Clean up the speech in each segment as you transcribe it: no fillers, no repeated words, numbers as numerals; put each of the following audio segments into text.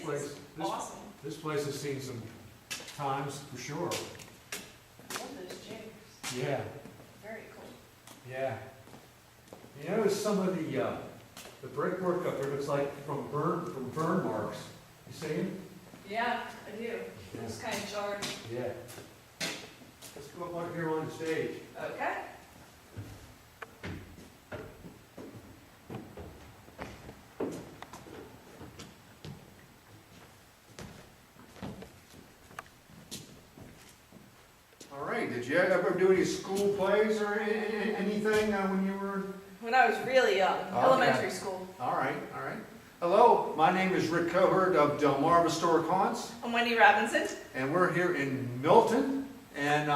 place, Awesome. this place has seen some times for sure. I love those chairs. Yeah, Very cool. yeah. You notice some of the brickwork up there looks like from burn marks. You see them? Yeah, I do. It's kind of jarred. Yeah. Let's go up here on the stage. Okay. All right, did you ever do any school plays or anything when you were? When I was really young, Okay. elementary school. All right, all right. Hello, my name is Rick Cohert of Del Mar Historic Haunts, I'm Wendy Robinson. and we're here in Milton, and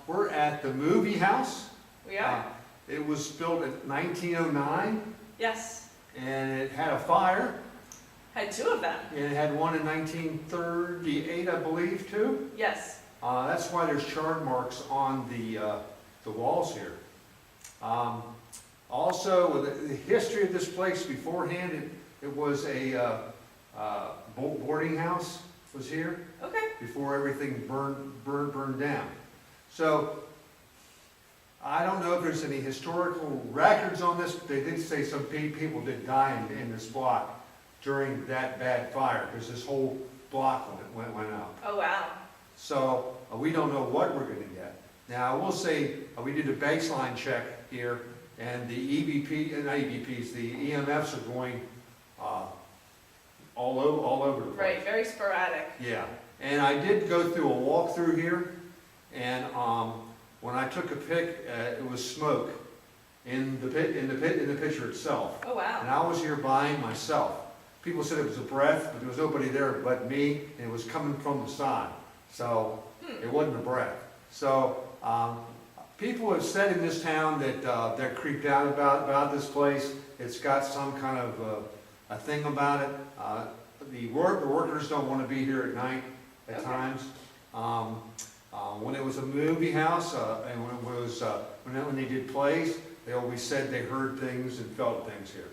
we're at the Movie House. We are. It was built in 1909, Yes. and it had a fire, Had two of them. and it had one in 1938, I believe, too. Yes. That's why there's charred marks on the walls here. Also, the history of this place beforehand, it was a boarding house was here Okay. before everything burned down. So I don't know if there's any historical records on this. They did say some people did die in this block during that bad fire, because this whole block went out. Oh, wow. So we don't know what we're going to get. Now, I will say, we did a baseline check here, and the not EVPs, the EMFs are going all over the place. Right, very sporadic. Yeah, and I did go through a walkthrough here, and when I took a pic, it was smoke in the picture itself. Oh, wow. And I was here buying myself. People said it was a breath, but there was nobody there but me, and it was coming from the side. So it wasn't a breath. So people have said in this town that they're creeped out about this place. It's got some kind of a thing about it. The workers don't want to be here at night at times. When it was a movie house and when they did plays, they always said they heard things and felt things here.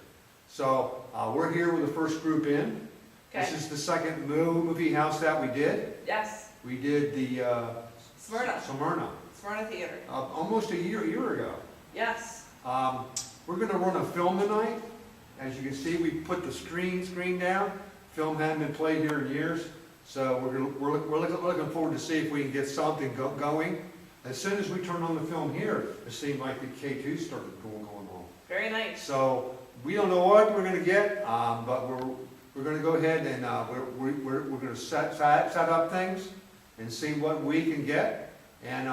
So we're here with the first group in. Okay. This is the second movie house that we did. Yes. We did the Smyrna. Smyrna Theater. Almost a year ago. Yes. We're going to run a film tonight. As you can see, we put the screen down. Film hadn't been played here in years, so we're looking forward to see if we can get something going. As soon as we turned on the film here, it seemed like the K2 started going on. Very nice. So we don't know what we're going to get, but we're going to go ahead and we're going to set up things and see what we can get. And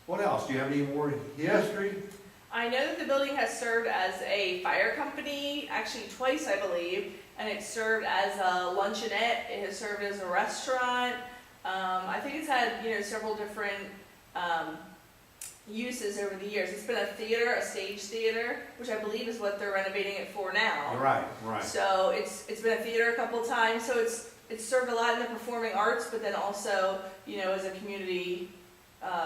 what else? Do you have any more history? I know that the building has served as a fire company, actually twice, I believe, and it served as a luncheonette. It has served as a restaurant. I think it's had, several different uses over the years. It's been a theater, a stage theater, which I believe is what they're renovating it for now. Right. So it's been a theater a couple of times. So it's served a lot in the performing arts, but then also, as a community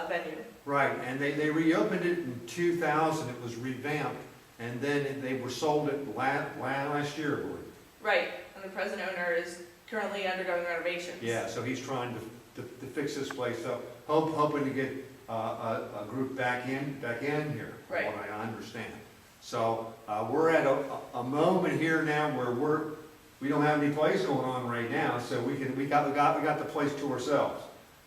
venue. Right, and they reopened it in 2000. It was revamped, and then they were sold it last year, I believe. Right, and the present owner is currently undergoing renovations. Yeah, so he's trying to fix this place up, hoping to get a group back in here, from Right. what I understand. So we're at a moment here now where we don't have any plays going on right now, so we got the place to ourselves.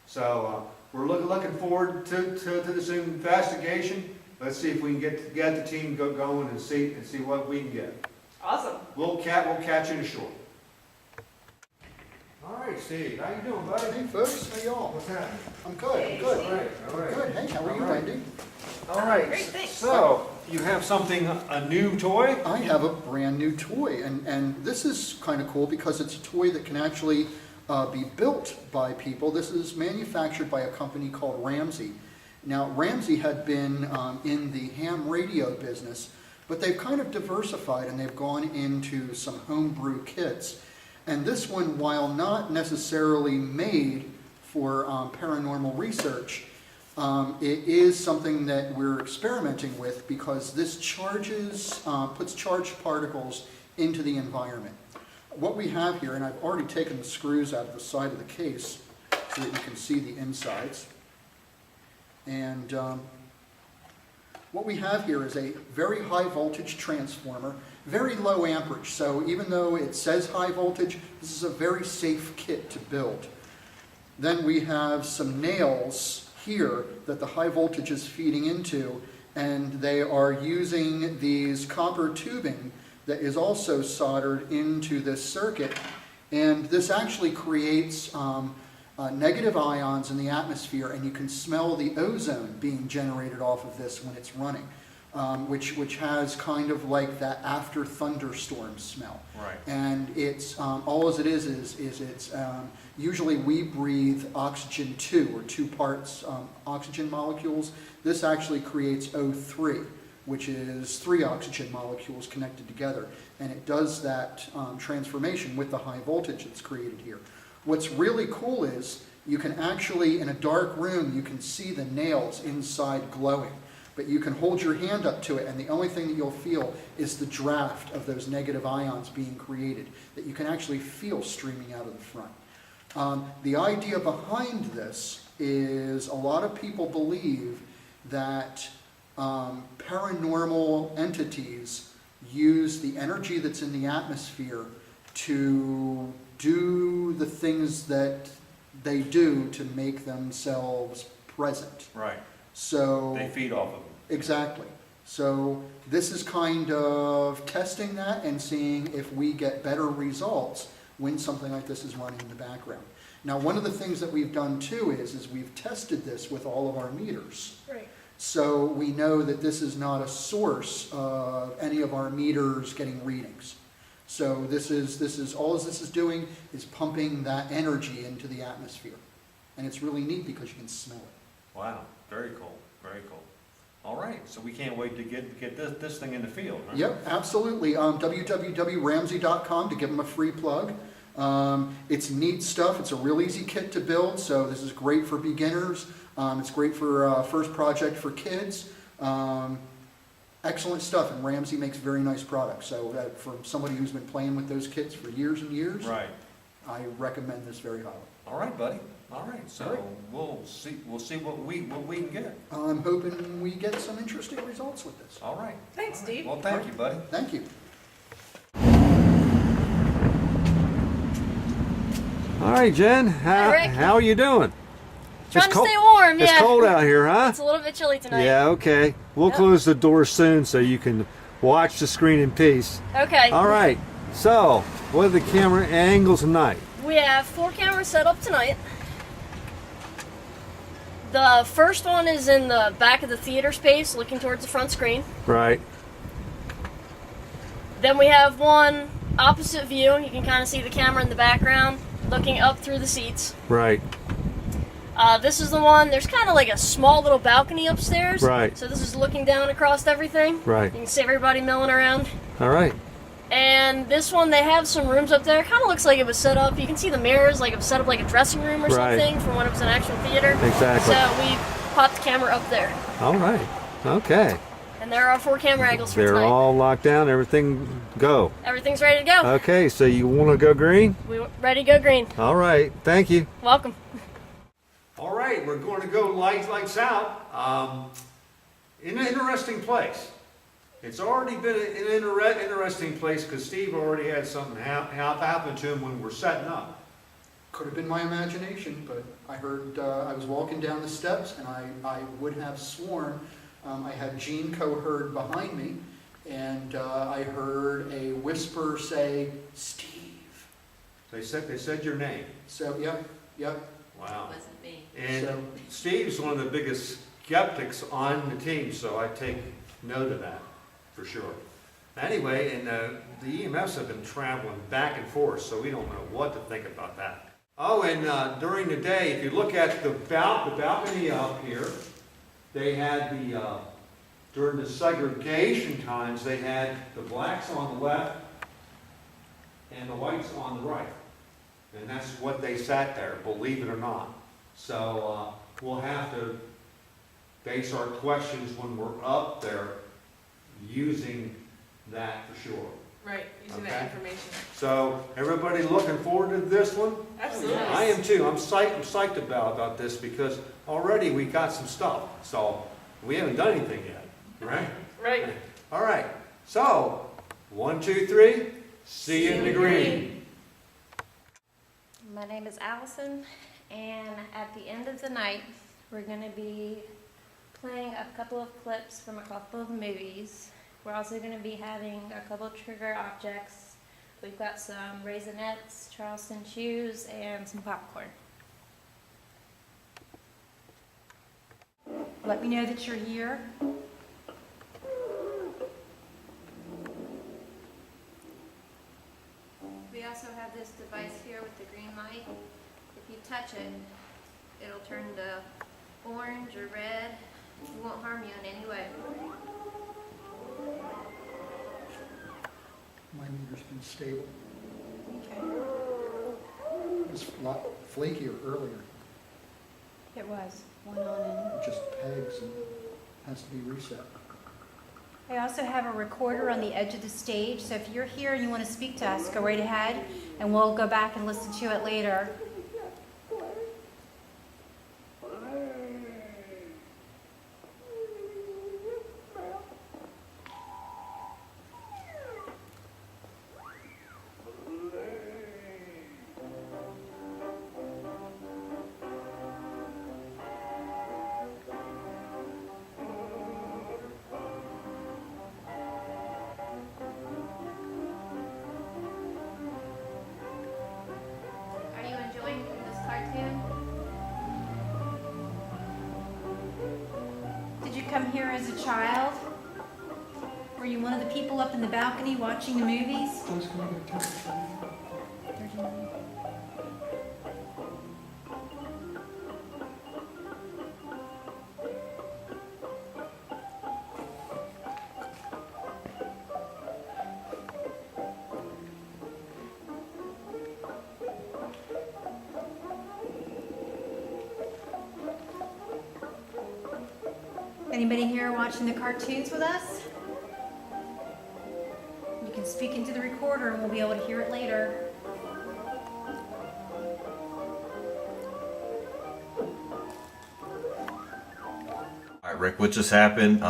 So we're looking forward to this investigation. Let's see if we can get the team going and see what we can get. Awesome. We'll catch you in short. All right, Steve, how you doing, buddy? Hey folks, how y'all? What's happening? I'm good, Hey, I'm good. All right, all right. Good, hey, how are you, All right. Wendy? All right. Great, thanks. So you have something, a new toy? I have a brand new toy, and this is kind of cool because it's a toy that can actually be built by people. This is manufactured by a company called Ramsey. Now, Ramsey had been in the ham radio business, but they've kind of diversified and they've gone into some homebrew kits. And this one, while not necessarily made for paranormal research, it is something that we're experimenting with because this puts charged particles into the environment. What we have here, and I've already taken the screws out of the side of the case so that you can see the insides. And what we have here is a very high voltage transformer, very low amperage. So even though it says high voltage, this is a very safe kit to build. Then we have some nails here that the high voltage is feeding into, and they are using these copper tubing that is also soldered into this circuit. And this actually creates negative ions in the atmosphere, and you can smell the ozone being generated off of this when it's running, which has kind of like that after thunderstorm smell. Right. And it's all as it is it's usually we breathe oxygen 2 or 2 parts oxygen molecules. This actually creates O3, which is 3 oxygen molecules connected together, and it does that transformation with the high voltage that's created here. What's really cool is you can actually, in a dark room, you can see the nails inside glowing, but you can hold your hand up to it, and the only thing that you'll feel is the draft of those negative ions being created that you can actually feel streaming out of the front. The idea behind this is a lot of people believe that paranormal entities use the energy that's in the atmosphere to do the things that they do to make themselves present. Right. So They feed off of them. exactly. So this is kind of testing that and seeing if we get better results when something like this is running in the background. Now, one of the things that we've done too is we've tested this with all of our meters. Right. So we know that this is not a source of any of our meters getting readings. So this is all this is doing is pumping that energy into the atmosphere. And it's really neat because you can smell it. Wow, very cool, very cool. All right, so we can't wait to get this thing in the field, huh? Yep, absolutely. www.ramsey.com to give them a free plug. It's neat stuff. It's a real easy kit to build, so this is great for beginners. It's great for first project for kids. Excellent stuff, and Ramsey makes very nice products. So for somebody who's been playing with those kits for years and years, Right. I recommend this very highly. All right, buddy. All right, so All right. we'll see what we can get. I'm hoping we get some interesting results with this. All right. Thanks, All right. Steve. Well, thank you, buddy. Thank you. All right, Jen, Hi, Rick. how are you doing? Trying It's to cold- stay warm, yeah. It's cold out here, huh? It's a little bit chilly tonight. Yeah, okay. We'll Yep. close the door soon so you can watch the screen in peace. Okay. All right, so what are the camera angles tonight? We have 4 cameras set up tonight. The first one is in the back of the theater space, looking towards the front screen. Right, Then we have one opposite view. You can kind of see the camera in the background, looking up through the seats. right, This is the one, there's kind of like a small little balcony upstairs. Right. So this is looking down across everything. right. You can see everybody milling around. All right, And this one, they have some rooms up there. Kind of looks like it was set up. You can see the mirrors, like it was set up like a dressing room or Right. something from when it was an actual theater. Exactly. So we popped the camera up there. all right. Okay. And there are 4 camera angles for They're tonight. all locked down, everything go. Everything's ready to go. Okay, so you want to go green? We ready to go green. All right, thank you. Welcome. All right, we're going to go lights out. In an interesting place. It's already been an interesting place because Steve already had something happen to him when we're setting up. Could have been my imagination, but I heard, I was walking down the steps, and I would have sworn I had Gene Coherd behind me, and I heard a whisper say, "Steve." They said your name. So, yep. Wow. Wasn't me. And So- Steve's one of the biggest skeptics on the team, so I take note of that, for sure. Anyway, and the EMFs have been traveling back and forth, so we don't know what to think about that. Oh, and during the day, if you look at the balcony up here, they had during the segregation times, they had the blacks on the left and the whites on the right. And that's what they sat there, believe it or not. So we'll have to base our questions when we're up there using that for sure. Right, using that Okay. information. So, everybody looking forward to this one? Absolutely. I am too. I'm psyched about this because already we got some stuff. So, we haven't done anything yet, right? Right. All right. So, 1, 2, 3. See you in the green. My name is Allison, and at the end of the night, we're going to be playing a couple of clips from a couple of movies. We're also going to be having a couple of trigger objects. We've got some Raisinets, Charleston Chews, and some popcorn. Let me know that you're here. We also have this device here with the green light. If you touch it, it'll turn to orange or red. It won't harm you in any way. My meter's been stable. It was a lot flakier earlier. It was. Went on in. It just pegs and has to be reset. I also have a recorder on the edge of the stage, so if you're here and you want to speak to us, go right ahead, and we'll go back and listen to it later. Are you enjoying this cartoon? Did you come here as a child? Were you one of the people up in the balcony watching the movies? Anybody here watching the cartoons with us? You can speak into the recorder and we'll be able to hear it later. All right, Rick, what just happened?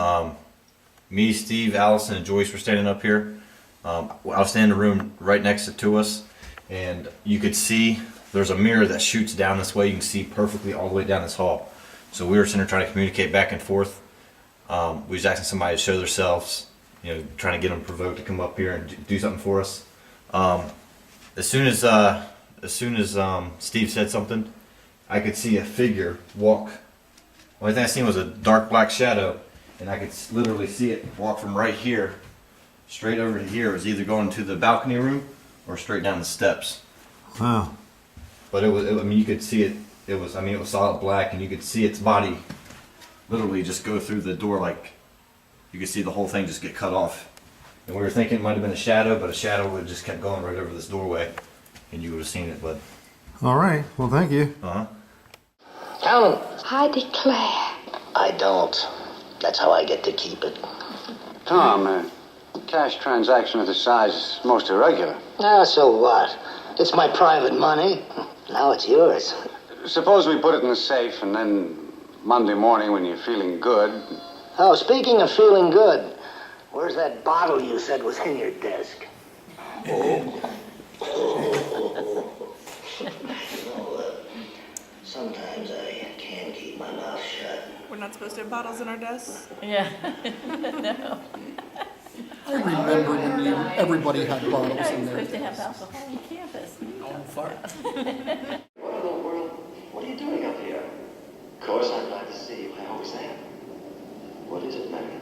Me, Steve, Allison, and Joyce were standing up here. I was standing in the room right next to us, and you could see there's a mirror that shoots down this way. You can see perfectly all the way down this hall. So we were sitting there trying to communicate back and forth. We was asking somebody to show themselves, you know, trying to get them provoked to come up here and do something for us. As soon as Steve said something, I could see a figure walk. The only thing I seen was a dark black shadow, and I could literally see it walk from right here straight over to here. It was either going to the balcony room or straight down the steps. Wow. But I mean, you could see it. It was solid black, and you could see its body literally just go through the door, like you could see the whole thing just get cut off. And we were thinking it might have been a shadow, but a shadow would have just kept going right over this doorway, and you would have seen it. But All right. Well, thank you. Alan, I declare. I don't. That's how I get to keep it. Tom, cash transaction of this size is most irregular. Ah, so what? It's my private money. Now it's yours. Suppose we put it in the safe and then Monday morning when you're feeling good. Oh, speaking of feeling good, where's that bottle you said was in your desk? Sometimes I can't keep my mouth shut. We're not supposed to have bottles in our desks? Yeah. I remember when everybody had bottles in You're supposed to there. have alcohol on campus. What in the world? What are you doing up here? Of course, I'm glad to see you. I always am. What is it, Marion?